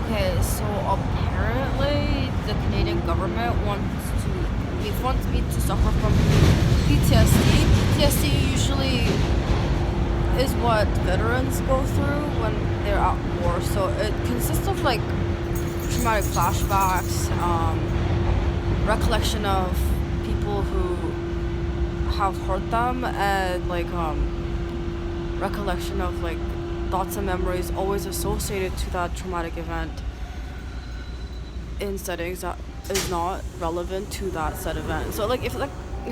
Okay, so apparently the Canadian government wants me to suffer from PTSD. PTSD usually is what veterans go through when they're at war. So it consists of like traumatic flashbacks, recollection of people who have hurt them, and like recollection of like thoughts and memories always associated to that traumatic event in settings that is not relevant to that said event. So like if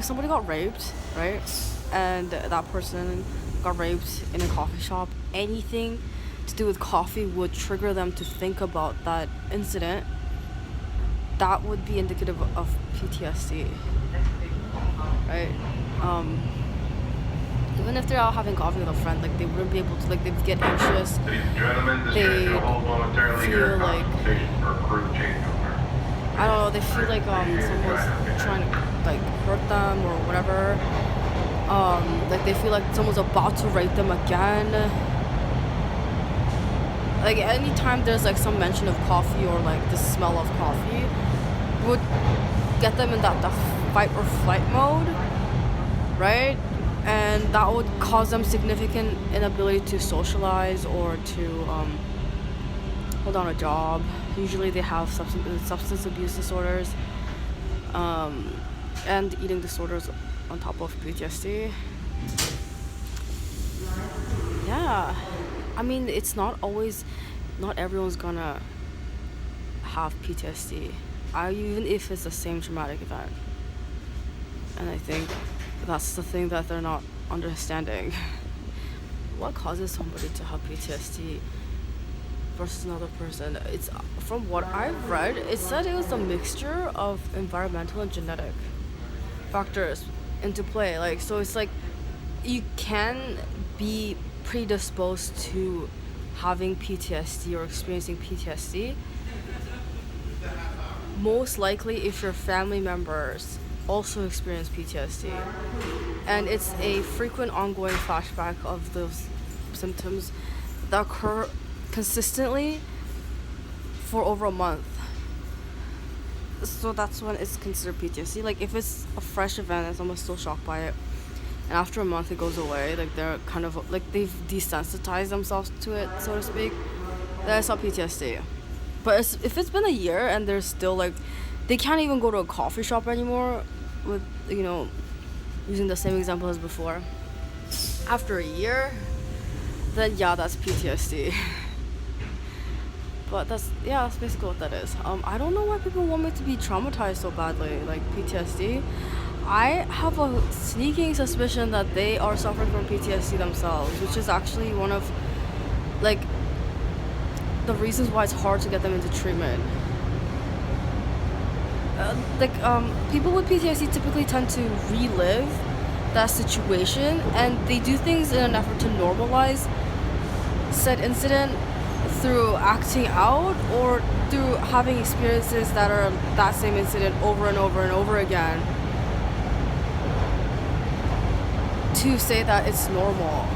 somebody got raped, right, and that person got raped in a coffee shop, anything to do with coffee would trigger them to think about that incident. That would be indicative of PTSD, right? Even if they're out having coffee with a friend, like they wouldn't be able to, like they'd get anxious. Ladies and gentlemen, this train They will hold momentarily here feel like, compensation for crew changeover. I don't know, they feel like someone's trying to like hurt them or whatever. Like they feel like someone's about to rape them again. Like anytime there's like some mention of coffee or like the smell of coffee would get them in that fight or flight mode, right? And that would cause them significant inability to socialize or to hold on a job. Usually they have substance abuse disorders, and eating disorders on top of PTSD. Yeah, I mean it's not everyone's gonna have PTSD. Even if it's the same traumatic event. And I think that's the thing that they're not understanding. What causes somebody to have PTSD versus another person? It's from what I've read, it said it was a mixture of environmental and genetic factors into play. Like so it's like you can be predisposed to having PTSD or experiencing PTSD. Most likely if your family members also experience PTSD. And it's a frequent ongoing flashback of those symptoms that occur consistently for over a month. So that's when it's considered PTSD. Like if it's a fresh event and someone's still shocked by it, and after a month it goes away, like they're kind of like they've desensitized themselves to it, so to speak, that's not PTSD. But if it's been a year and they're still like, they can't even go to a coffee shop anymore with, using the same example as before. After a year, then yeah, that's PTSD. But that's basically what that is. I don't know why people want me to be traumatized so badly, like PTSD. I have a sneaking suspicion that they are suffering from PTSD themselves, which is actually one of, like, the reasons why it's hard to get them into treatment. People with PTSD typically tend to relive that situation, and they do things in an effort to normalize said incident through acting out or through having experiences that are that same incident over and over and over again to say that it's normal.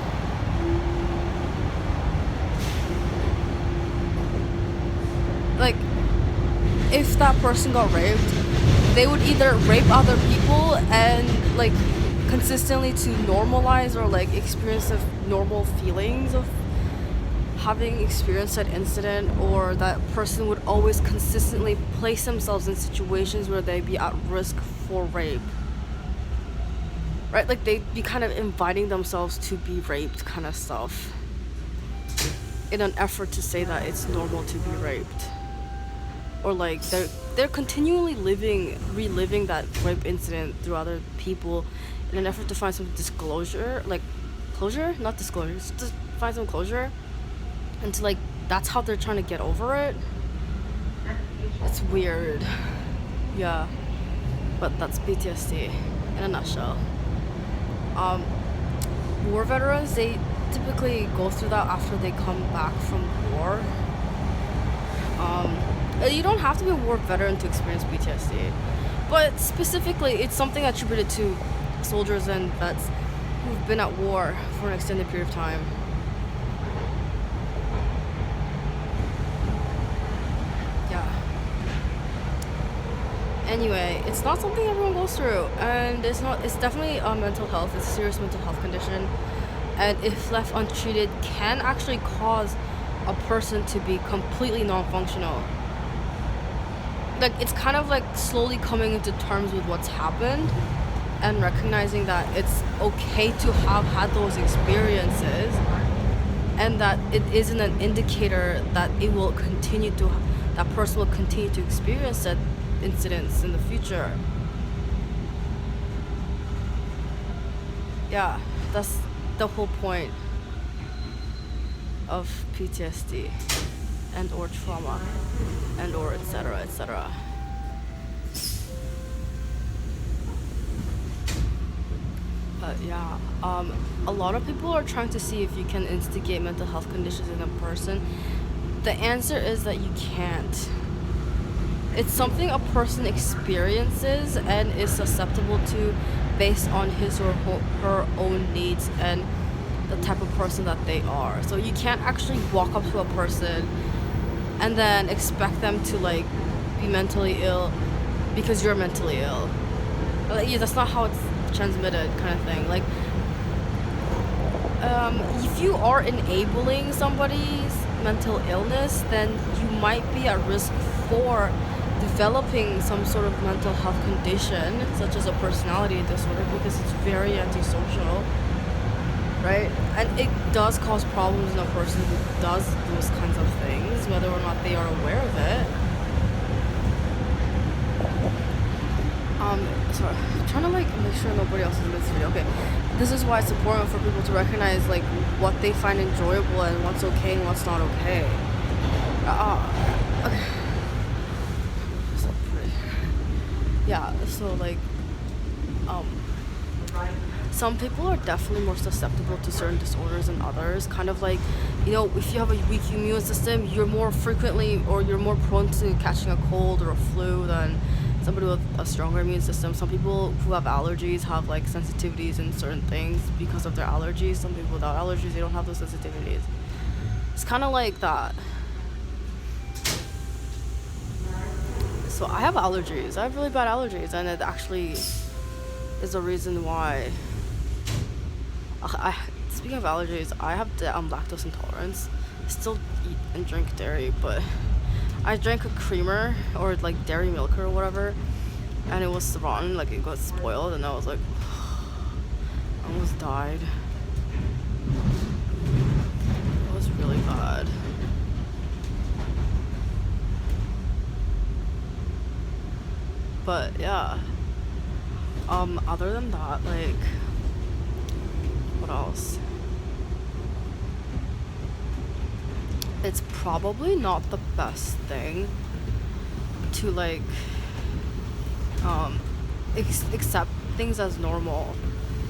Like, if that person got raped, they would either rape other people and like consistently to normalize or like experience the normal feelings of having experienced that incident, or that person would always consistently place themselves in situations where they'd be at risk for rape. Right? Like they'd be kind of inviting themselves to be raped kind of stuff in an effort to say that it's normal to be raped. Or like they're continually reliving that rape incident through other people in an effort to find some disclosure, like closure, not disclosure, just to find some closure, and to like that's how they're trying to get over it. It's weird, yeah, but that's PTSD in a nutshell. War veterans, they typically go through that after they come back from war. You don't have to be a war veteran to experience PTSD, but specifically it's something attributed to soldiers and vets who've been at war for an extended period of time. Anyway, it's not something everyone goes through, and it's definitely a mental health. It's a serious mental health condition, and if left untreated, can actually cause a person to be completely non-functional. Like, it's kind of like slowly coming into terms with what's happened and recognizing that it's okay to have had those experiences, and that it isn't an indicator that that person will continue to experience that incidents in the future. Yeah, that's the whole point of PTSD and or trauma and or etc etc. But yeah, a lot of people are trying to see if you can instigate mental health conditions in a person. The answer is that you can't. It's something a person experiences and is susceptible to based on his or her own needs and the type of person that they are. So you can't actually walk up to a person and then expect them to like be mentally ill because you're mentally ill. Yeah, that's not how it's transmitted, kind of thing. Like, if you are enabling somebody's mental illness, then you might be at risk for developing some sort of mental health condition, such as a personality disorder, because it's very antisocial, right? And it does cause problems in a person who does those kinds of things, whether or not they are aware of it. Sorry, I'm trying to like make sure nobody else is in this video. Okay, this is why it's important for people to recognize like what they find enjoyable and what's okay and what's not okay. Okay. Yeah, so like, some people are definitely more susceptible to certain disorders than others. Kind of like, you know, if you have a weak immune system, you're more frequently or you're more prone to catching a cold or a flu than somebody with a stronger immune system. Some people who have allergies have like sensitivities in certain things because of their allergies. Some people without allergies, they don't have those sensitivities. It's kind of like that. So I have allergies. I have really bad allergies, and it actually is a reason why. Speaking of allergies, I have lactose intolerance. I still eat and drink dairy, but I drank a creamer or like dairy milk or whatever, and it was rotten, like it got spoiled, and I was like, I almost died. It was really bad. But yeah, other than that, like, what else? It's probably not the best thing to like accept things as normal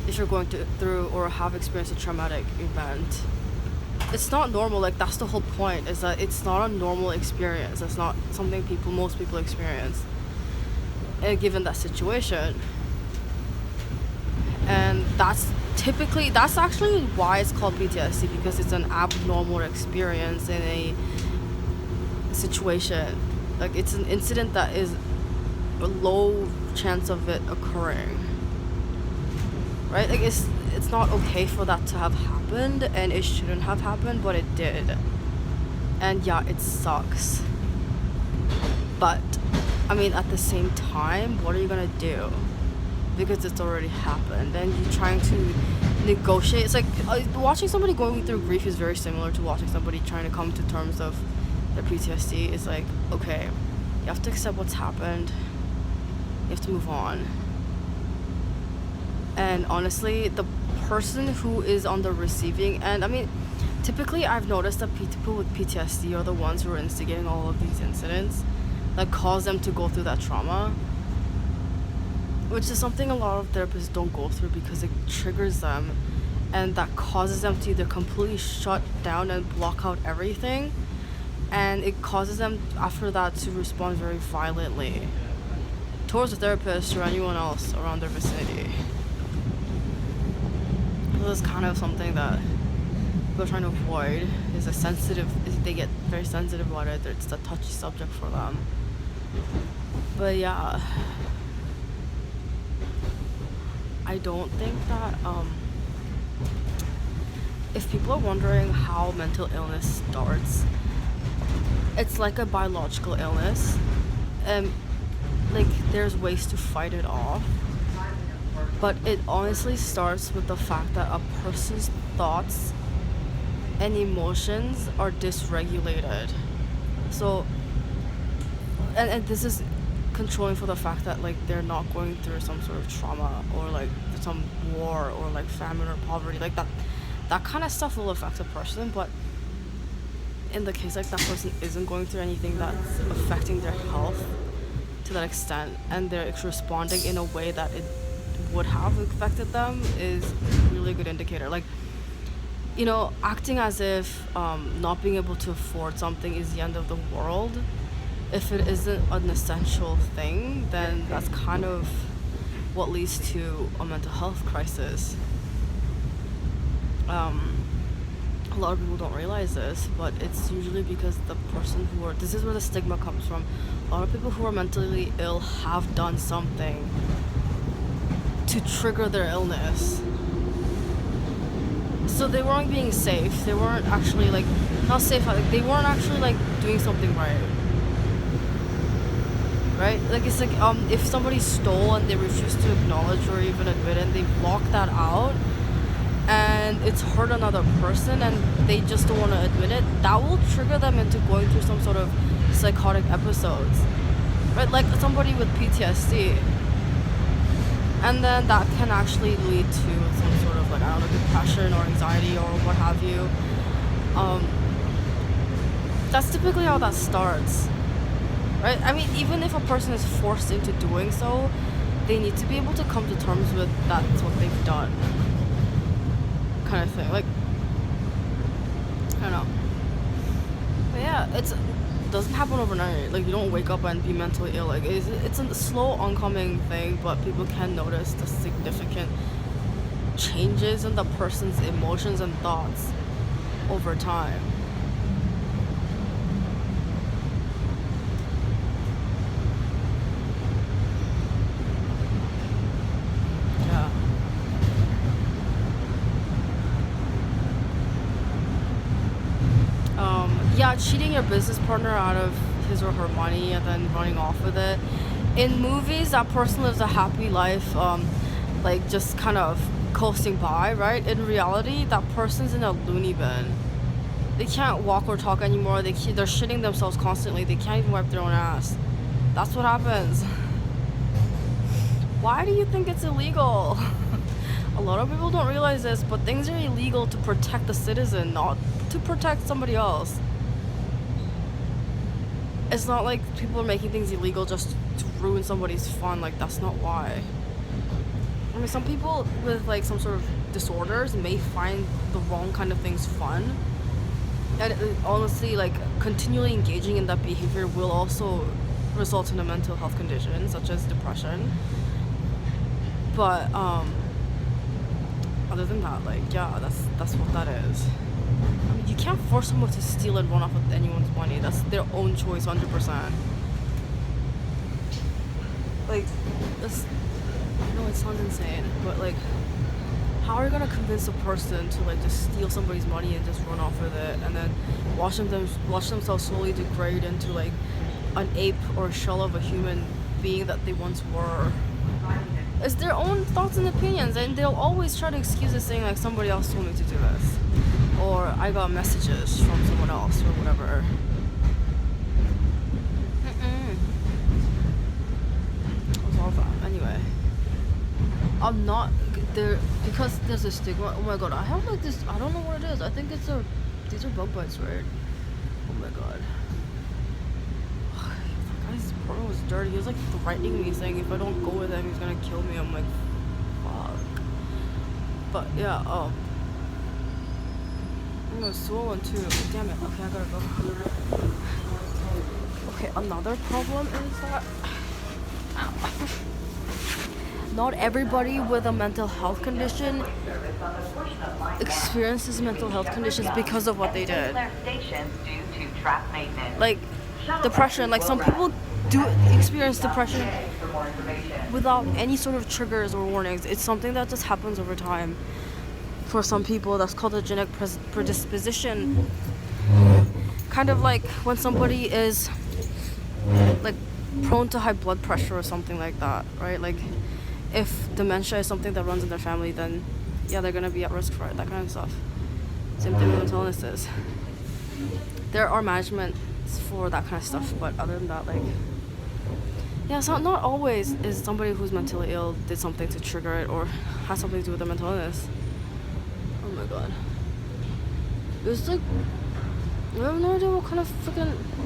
if you're going through or have experienced a traumatic event. It's not normal. Like, that's the whole point, is that it's not a normal experience. It's not something most people experience given that situation. And that's actually why it's called PTSD, because it's an abnormal experience in a situation. Like, it's an incident that is a low chance of it occurring, right? Like, it's not okay for that to have happened, and it shouldn't have happened, but it did. And yeah, it sucks. But I mean, at the same time, what are you gonna do? Because it's already happened, and you're trying to negotiate. It's like watching somebody going through grief is very similar to watching somebody trying to come to terms of their PTSD. It's like, okay, you have to accept what's happened, you have to move on. And honestly, the person who is on the receiving end, I mean, typically I've noticed that people with PTSD are the ones who are instigating all of these incidents that cause them to go through that trauma, which is something a lot of therapists don't go through because it triggers them, and that causes them to either completely shut down and block out everything, and it causes them after that to respond very violently towards the therapist or anyone else around their vicinity. So this is kind of something that people are trying to avoid. They get very sensitive about it. It's a touchy subject for them. But yeah, I don't think that if people are wondering how mental illness starts, it's like a biological illness. Um, like there's ways to fight it off, but it honestly starts with the fact that a person's thoughts and emotions are dysregulated. So, and this is controlling for the fact that like they're not going through some sort of trauma or like some war or like famine or poverty, like that kind of stuff will affect a person. But in the case like that person isn't going through anything that's affecting their health to that extent, and they're responding in a way that it would have affected them, is really a good indicator. Like, you know, acting as if not being able to afford something is the end of the world, if it isn't an essential thing, then that's kind of what leads to a mental health crisis. A lot of people don't realize this, but it's usually because the person who are, this is where the stigma comes from. A lot of people who are mentally ill have done something to trigger their illness. So they weren't being safe. They weren't actually like, not safe, like they weren't actually like doing something right. Right? Like it's like if somebody stole and they refuse to acknowledge or even admit it, and they block that out, and it's hurt another person and they just don't want to admit it, that will trigger them into going through some sort of psychotic episodes. Right? Like somebody with PTSD. And then that can actually lead to some sort of like, I don't know, depression or anxiety or what have you. That's typically how that starts. Right? I mean, even if a person is forced into doing so, they need to be able to come to terms with that's what they've done. Kind of thing. Like, I don't know. But yeah, it doesn't happen overnight. Like, you don't wake up and be mentally ill. Like, it's a slow oncoming thing, but people can notice the significant changes in the person's emotions and thoughts over time. Yeah, cheating your business partner out of his or her money and then running off with it. In movies, that person lives a happy life, like just kind of coasting by, right? In reality, that person's in a loony bin. They can't walk or talk anymore. They're shitting themselves constantly. They can't even wipe their own ass. That's what happens. Why do you think it's illegal? A lot of people don't realize this, but things are illegal to protect the citizen, not to protect somebody else. It's not like people are making things illegal just to ruin somebody's fun. Like, that's not why. I mean, some people with like some sort of disorders may find the wrong kind of things fun, and honestly, like continually engaging in that behavior will also result in a mental health condition such as depression. But other than that, like, yeah, that's what that is. I mean, you can't force someone to steal and run off with anyone's money. That's their own choice, 100%. Like, that's, I know it sounds insane, but like, how are you gonna convince a person to like just steal somebody's money and just run off with it, and then watch themselves slowly degrade into like an ape or a shell of a human being that they once were? It's their own thoughts and opinions, and they'll always try to excuse it saying like somebody else told me to do this, or I got messages from someone else or whatever. What's all that? Anyway, I'm not there because there's a stigma. Oh my god, I have like this. I don't know what it is. I think it's these are bug bites, right? Oh my god. His portal was dirty. He was like threatening me, saying if I don't go with him, he's gonna kill me. I'm like, fuck. But yeah, I'm swollen too. Damn it. Okay, I gotta go. Okay, another problem is that not everybody with a mental health condition experiences mental health conditions because of what they did. Like depression. Like some people do experience depression without any sort of triggers or warnings. It's something that just happens over time. For some people, that's called a genetic predisposition. Kind of like when somebody is like prone to high blood pressure or something like that, right? Like if dementia is something that runs in their family, then yeah, they're gonna be at risk for it, that kind of stuff. Same thing with mental illnesses. There are managements for that kind of stuff, but other than that, like, yeah, so not always is somebody who's mentally ill did something to trigger it or has something to do with their mental illness. Oh my god. It's like, I have no idea what kind of freaking